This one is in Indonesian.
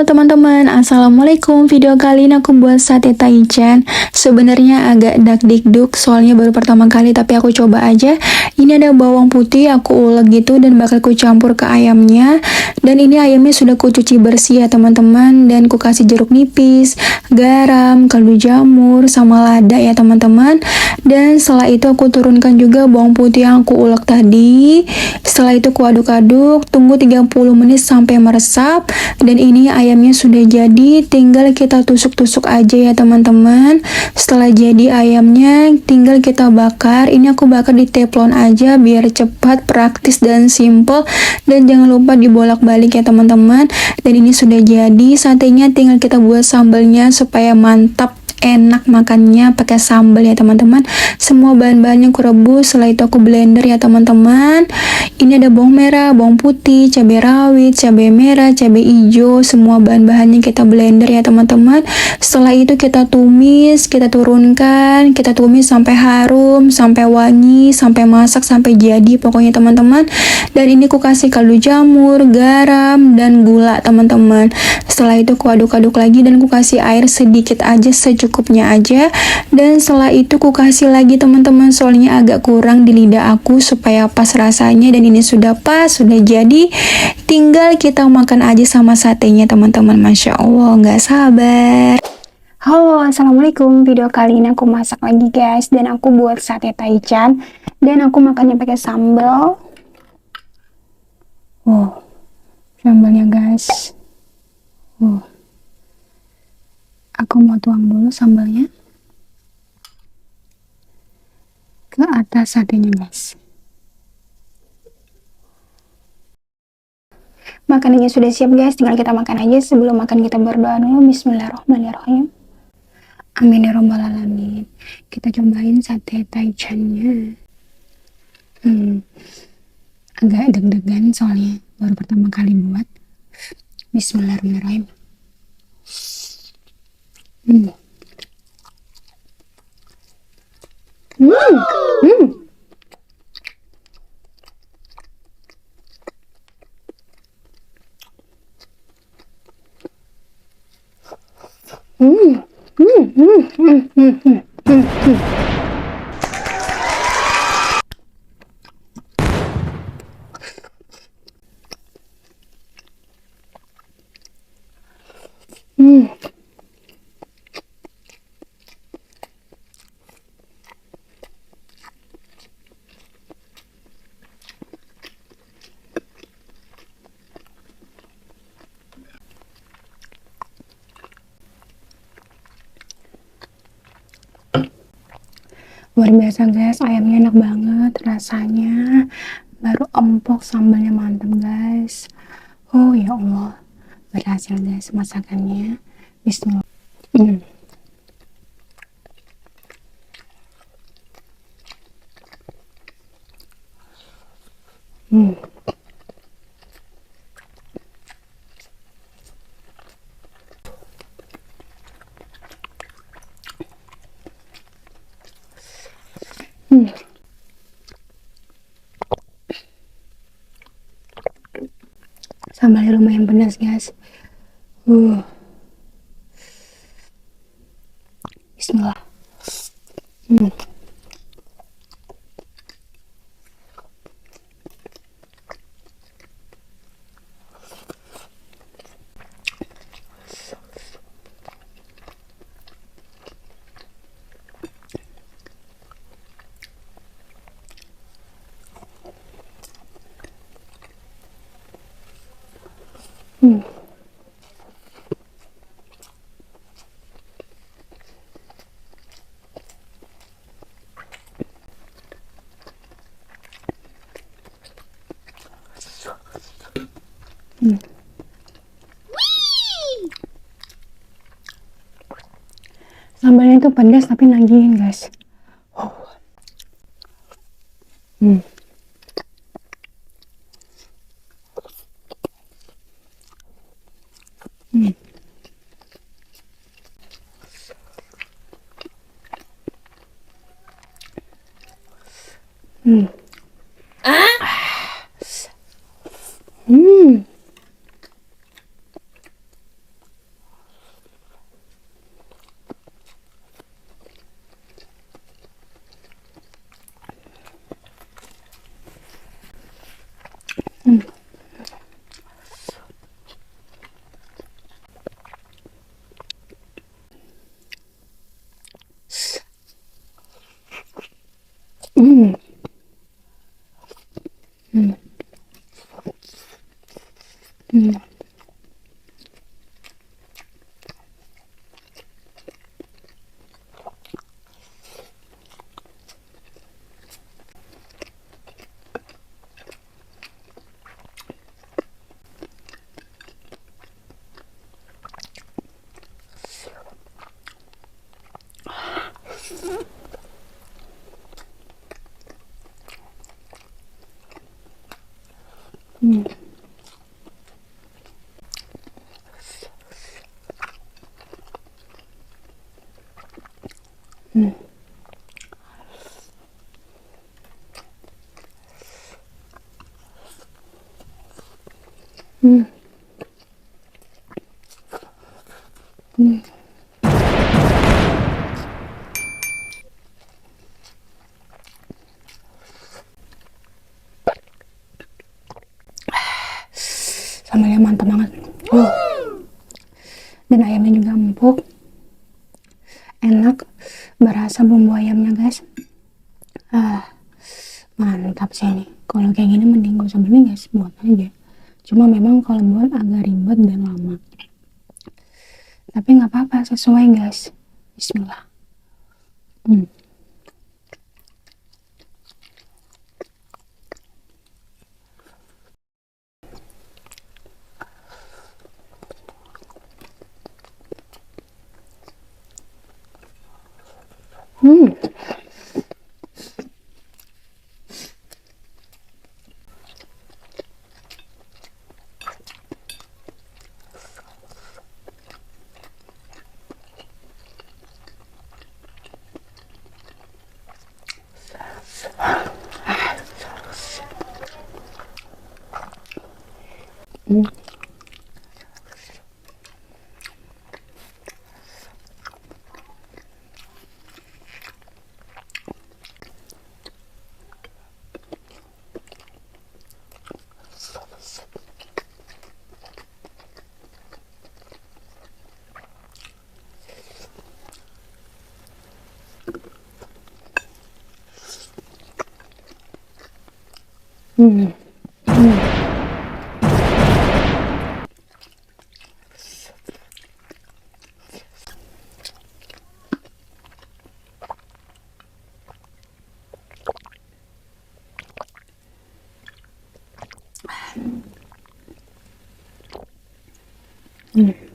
Halo teman-teman, assalamualaikum. Video kali ini aku buat sate taichan. Sebenarnya agak dakdikduk soalnya baru pertama kali, tapi aku coba aja. Ini ada bawang putih, aku ulek gitu dan bakal ku campur ke ayamnya. Dan ini ayamnya sudah ku cuci bersih ya teman-teman, dan ku kasih jeruk nipis, garam, kaldu jamur, sama lada ya teman-teman. Dan setelah itu aku turunkan juga bawang putih yang aku ulek tadi. Setelah itu ku aduk-aduk, tunggu 30 menit sampai meresap. Dan ini ayamnya sudah jadi, tinggal kita tusuk-tusuk aja ya teman-teman. Setelah jadi ayamnya, tinggal kita bakar. Ini aku bakar di teflon aja biar cepat, praktis, dan simple. Dan jangan lupa dibolak-balik ya teman-teman. Dan ini sudah jadi, satenya tinggal kita buat sambalnya supaya mantap, enak makannya pakai sambal ya teman-teman. Semua bahan-bahannya aku rebus, setelah itu aku blender ya teman-teman. Ini ada bawang merah, bawang putih, cabai rawit, cabai merah, cabai hijau, semua bahan-bahannya kita blender ya teman-teman. Setelah itu kita tumis, kita turunkan, kita tumis sampai harum, sampai wangi, sampai masak, sampai jadi pokoknya teman-teman. Dan ini aku kasih kaldu jamur, garam, dan gula teman-teman. Setelah itu aku aduk-aduk lagi dan aku kasih air sedikit aja, secukupnya aja. Dan setelah itu aku kasih lagi teman-teman, soalnya agak kurang di lidah aku supaya pas rasanya. Dan ini sudah pas, sudah jadi, tinggal kita makan aja sama satenya teman-teman. Masya Allah, nggak sabar. Halo, assalamualaikum. Video kali ini aku masak lagi guys, dan aku buat sate taichan, dan aku makannya pakai sambal. Sambalnya guys. Aku mau tuang dulu sambalnya ke atas satenya guys. Makanannya sudah siap guys, tinggal kita makan aja. Sebelum makan kita berdoa dulu. Bismillahirrahmanirrahim. Amin ya robbal alamin. Kita cobain sate taichannya. Agak deg-degan soalnya baru pertama kali buat. Bismillahirrahmanirrahim. Luar biasa guys, ayamnya enak banget rasanya, baru empuk, sambalnya mantap guys. Oh ya Allah, berhasil guys masakannya. Bismillah. Sambalnya lumayan pedas guys. Bismillah. Sambalnya itu pedas tapi nagihin guys. Hmm. Hmm. Hmm. Hmm. Hmm. Hmm. Hmm. Sambalnya mantap banget. Dan ayamnya juga empuk, enak, berasa bumbu ayamnya guys. Mantap sih nih. Kalau kayak gini mending gak usah beli guys, buat aja. Cuma memang kalau buat agak ribet dan lama, tapi nggak apa-apa, sesuai guys. Bismillah. Hmm. Hmm. Hmm. Hmm. Hmm.